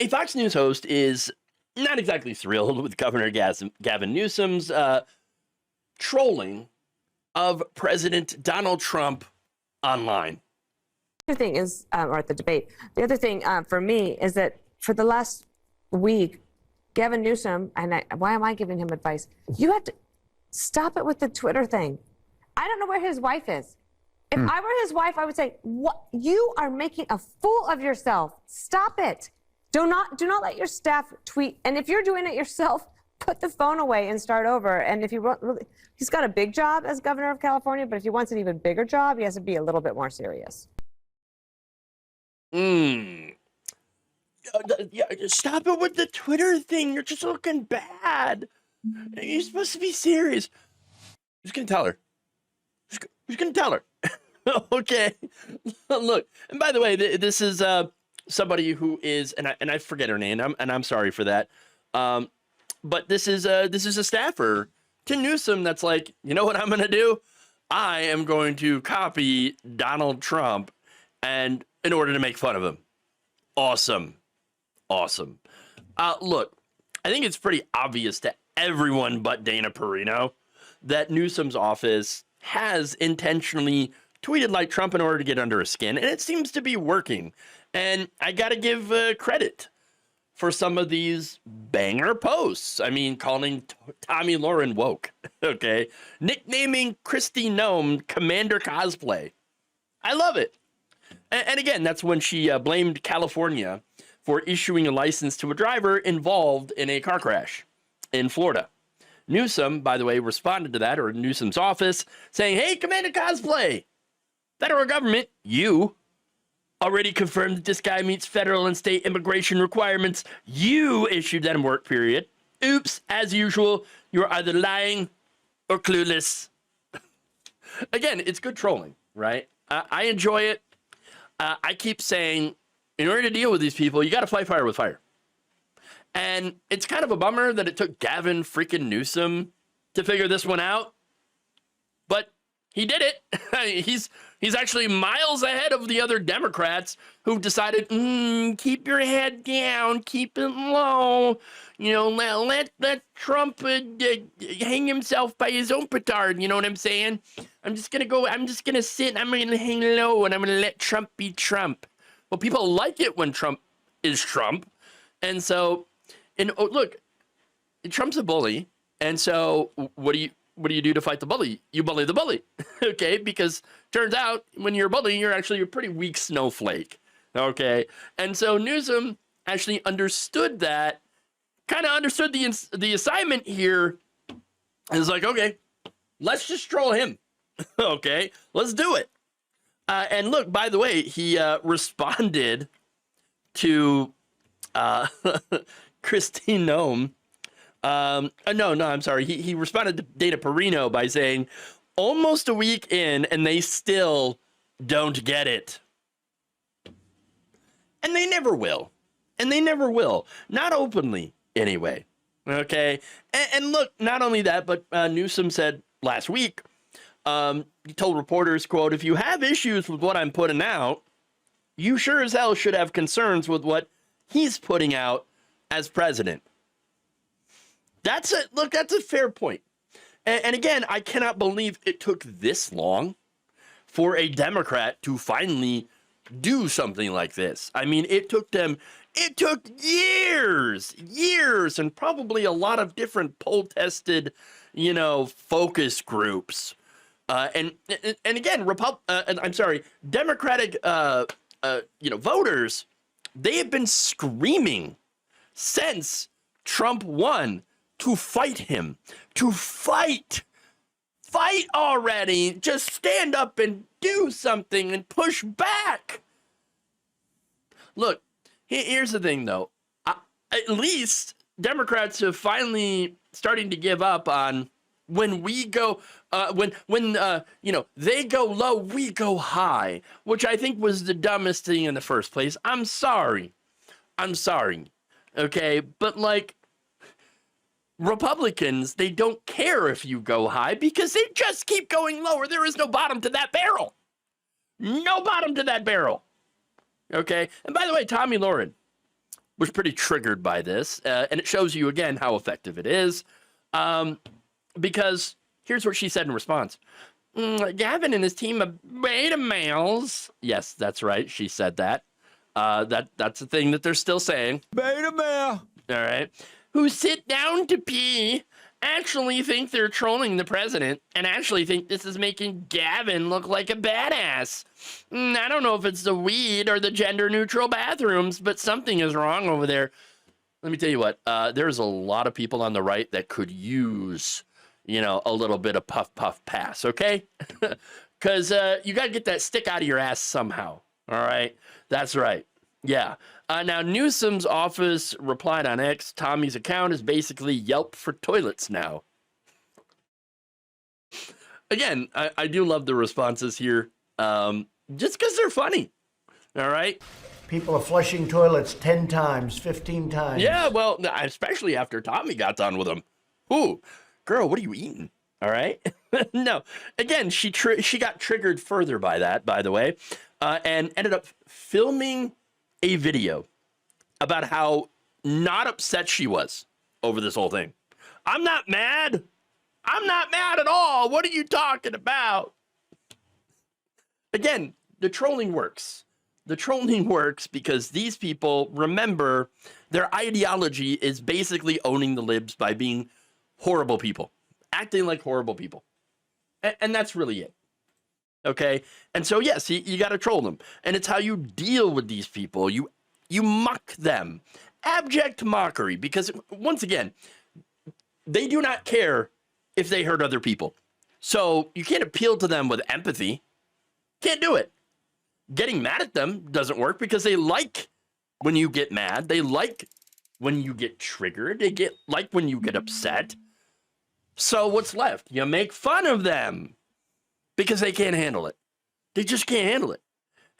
A Fox News host is not exactly thrilled with Governor Gavin Newsom's trolling of President Donald Trump online. The other thing is, or at the debate, the other thing for me is that for the last week, Gavin Newsom, and why am I giving him advice? You have to stop it with the Twitter thing. I don't know where his wife is. If I were his wife, I would say, "What? You are making a fool of yourself. Stop it. Do not let your staff tweet. And if you're doing it yourself, put the phone away and start over. And if you really, he's got a big job as governor of California, but if he wants an even bigger job, he has to be a little bit more serious." Yeah, stop it with the Twitter thing. You're just looking bad. You're supposed to be serious. Who's gonna tell her? Who's gonna tell her? Okay. Look, and by the way, this is somebody who is, and I forget her name, and I'm sorry for that. But this is a staffer to Newsom that's like, you know what I'm gonna do? I am going to copy Donald Trump, and in order to make fun of him. Awesome. Look, I think it's pretty obvious to everyone but Dana Perino that Newsom's office has intentionally tweeted like Trump in order to get under his skin, and it seems to be working. And I got to give credit for some of these banger posts. I mean, calling Tommy Lauren woke, okay? Nicknaming Kristi Noem Commander Cosplay. I love it. And again, that's when she blamed California for issuing a license to a driver involved in a car crash in Florida. Newsom, by the way, responded to that, or Newsom's office, saying, "Hey, Commander Cosplay, federal government, you already confirmed that this guy meets federal and state immigration requirements. You issued that in work period. Oops, as usual, you're either lying or clueless." Again, it's good trolling, right? I enjoy it. I keep saying, in order to deal with these people, you got to fight fire with fire. And it's kind of a bummer that it took Gavin freaking Newsom to figure this one out. But he did it. He's actually miles ahead of the other Democrats who've decided, keep your head down, keep it low. You know, let Trump hang himself by his own petard. You know what I'm saying? I'm just going to sit and I'm going to hang low and I'm going to let Trump be Trump. Well, people like it when Trump is Trump. And so, look, Trump's a bully. And so what do you do to fight the bully? You bully the bully, okay? Because turns out when you're a bully, you're actually a pretty weak snowflake, okay? And so Newsom actually understood that, kind of understood the assignment here. And was like, okay, let's just troll him, okay? Let's do it. And look, by the way, he responded to Kristi Noem. No, I'm sorry. He responded to Dana Perino by saying, almost a week in, and they still don't get it. And they never will. Not openly, anyway. Okay? And look, not only that, but Newsom said last week, he told reporters, quote, "If you have issues with what I'm putting out, you sure as hell should have concerns with what he's putting out as president." That's a fair point. And again, I cannot believe it took this long for a Democrat to finally do something like this. I mean, it took years, and probably a lot of different poll-tested, focus groups. And again, Democratic, voters, they have been screaming since Trump won to fight him, to fight already, just stand up and do something and push back. Look, here's the thing though, at least Democrats have finally starting to give up on when we go, they go low, we go high, which I think was the dumbest thing in the first place. I'm sorry. Okay, but like, Republicans, they don't care if you go high because they just keep going lower. There is no bottom to that barrel. No bottom to that barrel. Okay? And by the way, Tommy Lauren, was pretty triggered by this, and it shows you again how effective it is. Because here's what she said in response. Gavin and his team of beta males. Yes, that's right. She said that. That's the thing that they're still saying. Beta male. All right. Who sit down to pee actually think they're trolling the president and actually think this is making Gavin look like a badass. I don't know if it's the weed or the gender neutral bathrooms, but something is wrong over there. Let me tell you what, there's a lot of people on the right that could use, a little bit of puff, puff, pass, okay? Because you got to get that stick out of your ass somehow, all right? That's right, yeah. Now, Newsom's office replied on X, Tommy's account is basically Yelp for toilets now. Again, I do love the responses here, just because they're funny, all right? People are flushing toilets 10 times, 15 times. Yeah, well, especially after Tommy got done with them. Ooh, girl, what are you eating? All right. No, again, she got triggered further by that, by the way, and ended up filming a video about how not upset she was over this whole thing. I'm not mad. I'm not mad at all. What are you talking about? Again, the trolling works. The trolling works because these people, remember, their ideology is basically owning the libs by being horrible people, acting like horrible people. And that's really it. Okay? And so, yes, you got to troll them. And it's how you deal with these people. You mock them. Abject mockery. Because, once again, they do not care if they hurt other people. So you can't appeal to them with empathy. Can't do it. Getting mad at them doesn't work because they like when you get mad. They like when you get triggered. They like when you get upset. So what's left? You make fun of them because they can't handle it. They just can't handle it.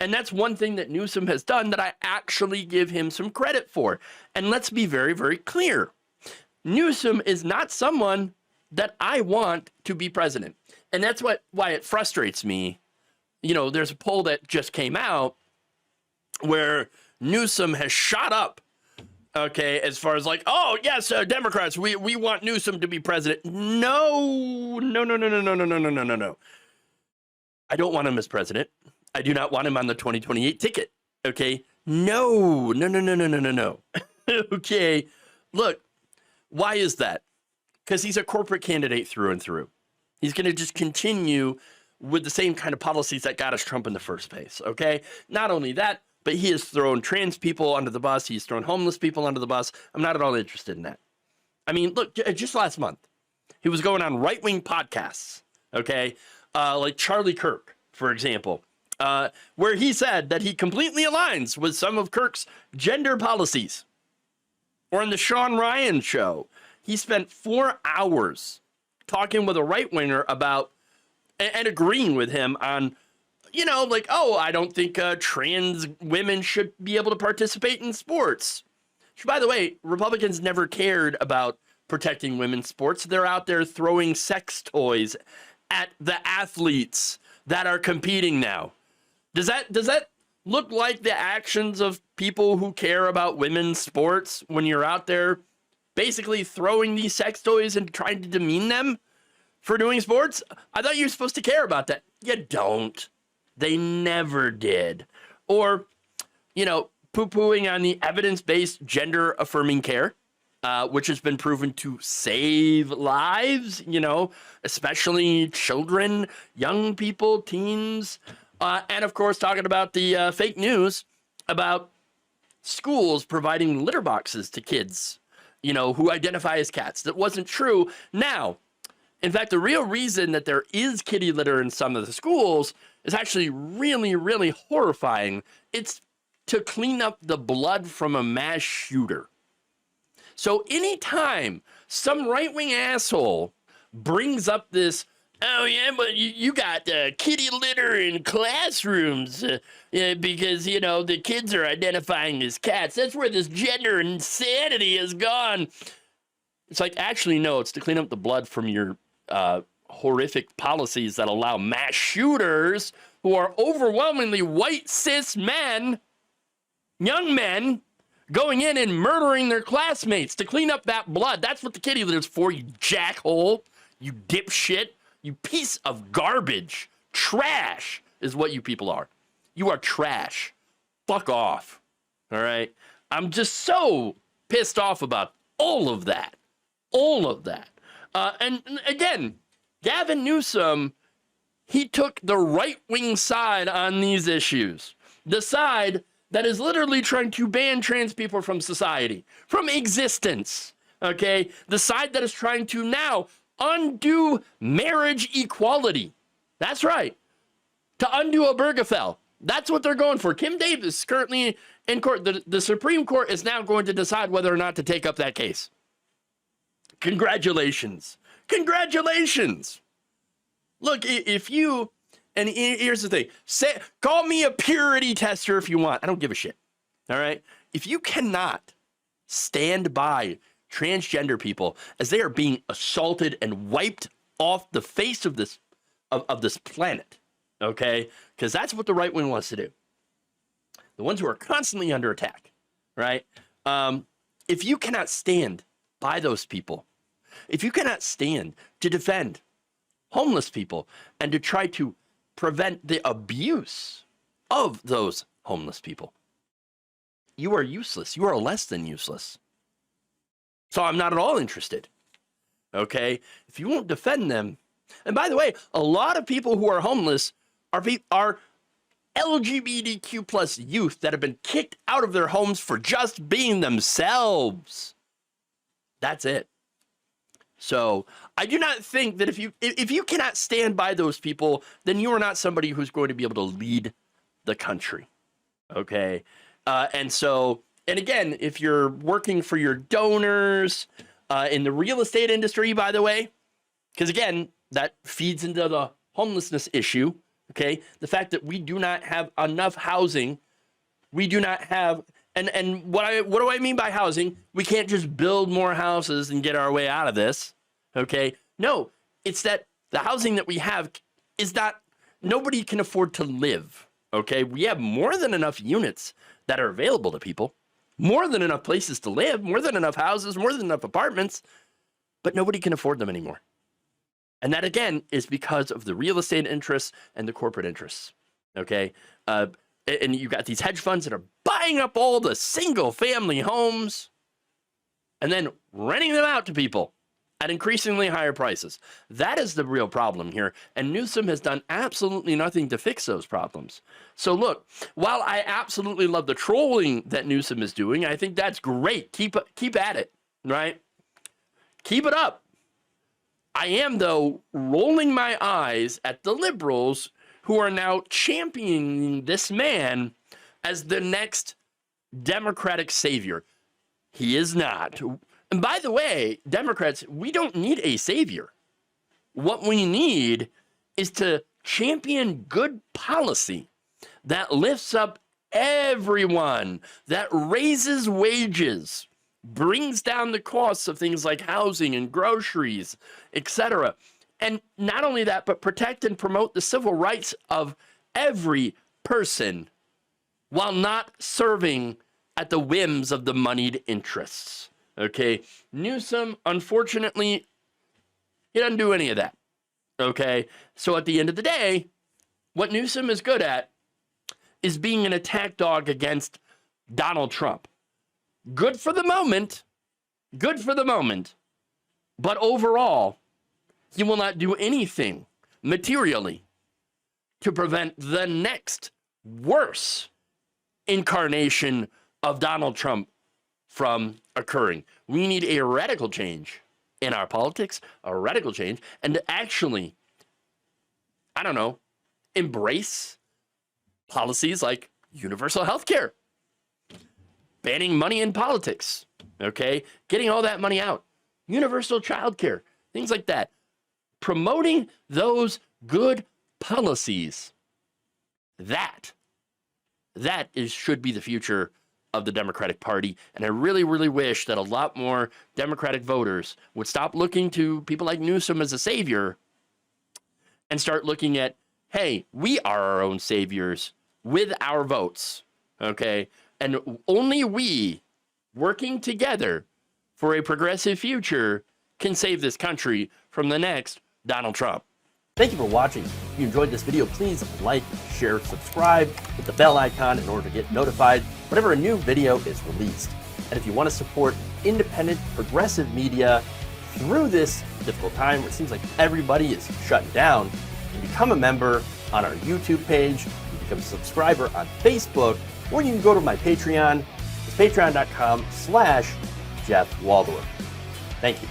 And that's one thing that Newsom has done that I actually give him some credit for. And let's be very, very clear. Newsom is not someone that I want to be president. And that's why it frustrates me. There's a poll that just came out where Newsom has shot up, okay, as far as like, oh, yes, Democrats, we want Newsom to be president. No. I don't want him as president. I do not want him on the 2028 ticket, okay? No. Okay, look, why is that? Because he's a corporate candidate through and through. He's going to just continue with the same kind of policies that got us Trump in the first place, okay? Not only that, but he has thrown trans people under the bus. He's thrown homeless people under the bus. I'm not at all interested in that. I mean, look, just last month, he was going on right-wing podcasts, okay? Like Charlie Kirk, for example, where he said that he completely aligns with some of Kirk's gender policies. Or in the Sean Ryan show, he spent 4 hours talking with a right-winger about and agreeing with him on, like, oh, I don't think trans women should be able to participate in sports. Which, by the way, Republicans never cared about protecting women's sports. They're out there throwing sex toys at the athletes that are competing now. Does that look like the actions of people who care about women's sports when you're out there basically throwing these sex toys and trying to demean them for doing sports? I thought you were supposed to care about that. You don't. They never did. Or, poo-pooing on the evidence-based gender-affirming care, which has been proven to save lives, especially children, young people, teens. And, of course, talking about the fake news about schools providing litter boxes to kids, who identify as cats. That wasn't true. Now, in fact, the real reason that there is kitty litter in some of the schools is actually really, really horrifying. It's to clean up the blood from a mass shooter. So anytime some right-wing asshole brings up this, oh, yeah, but you got kitty litter in classrooms because, the kids are identifying as cats. That's where this gender insanity has gone. It's like, actually, no, it's to clean up the blood from your horrific policies that allow mass shooters who are overwhelmingly white cis men, young men, going in and murdering their classmates to clean up that blood. That's what the kitty litter is for, you jackhole, you dipshit, you piece of garbage. Trash is what you people are. You are trash. Fuck off. All right? I'm just so pissed off about all of that. All of that. And again, Gavin Newsom, he took the right-wing side on these issues. The side that is literally trying to ban trans people from society, from existence, okay? The side that is trying to now undo marriage equality. That's right. To undo Obergefell. That's what they're going for. Kim Davis is currently in court. The Supreme Court is now going to decide whether or not to take up that case. Congratulations. Congratulations. Look, if you, and here's the thing, call me a purity tester if you want. I don't give a shit. All right? If you cannot stand by transgender people as they are being assaulted and wiped off the face of this planet, okay? Because that's what the right wing wants to do. The ones who are constantly under attack, right? If you cannot stand by those people, if you cannot stand to defend homeless people and to try to prevent the abuse of those homeless people, you are useless. You are less than useless. So I'm not at all interested, okay? If you won't defend them, and by the way, a lot of people who are homeless are LGBTQ plus youth that have been kicked out of their homes for just being themselves. That's it. So I do not think that if you cannot stand by those people, then you are not somebody who's going to be able to lead the country. Okay. And again, if you're working for your donors in the real estate industry, by the way, because again, that feeds into the homelessness issue. Okay. The fact that we do not have enough housing, we do not have, and what do I mean by housing? We can't just build more houses and get our way out of this. Okay. No, it's that the housing that we have is not, nobody can afford to live. Okay. We have more than enough units that are available to people, more than enough places to live, more than enough houses, more than enough apartments, but nobody can afford them anymore. And that, again, is because of the real estate interests and the corporate interests, okay? And you got these hedge funds that are buying up all the single-family homes and then renting them out to people at increasingly higher prices. That is the real problem here, and Newsom has done absolutely nothing to fix those problems. So look, while I absolutely love the trolling that Newsom is doing, I think that's great. Keep at it, right? Keep it up. I am, though, rolling my eyes at the liberals who are now championing this man as the next Democratic savior. He is not. And by the way, Democrats, we don't need a savior. What we need is to champion good policy that lifts up everyone, that raises wages, brings down the costs of things like housing and groceries, etc. And not only that, but protect and promote the civil rights of every person while not serving at the whims of the moneyed interests. Okay, Newsom, unfortunately, he doesn't do any of that. Okay, so at the end of the day, what Newsom is good at is being an attack dog against Donald Trump. Good for the moment, but overall, he will not do anything materially to prevent the next worse incarnation of Donald Trump from occurring. We need a radical change in our politics, a radical change, and to actually, I don't know, embrace policies like universal health care, banning money in politics, okay? Getting all that money out. Universal child care, things like that. Promoting those good policies. That should be the future of the Democratic Party. And I really, really wish that a lot more Democratic voters would stop looking to people like Newsom as a savior and start looking at, hey, we are our own saviors with our votes, okay? And only we working together for a progressive future can save this country from the next Donald Trump. Thank you for watching. If you enjoyed this video, please like, share, subscribe, hit the bell icon in order to get notified whenever a new video is released. And if you want to support independent, progressive media through this difficult time where it seems like everybody is shutting down, you can become a member on our YouTube page, you can become a subscriber on Facebook, or you can go to my Patreon. It's patreon.com/Jeff Waldorf. Thank you.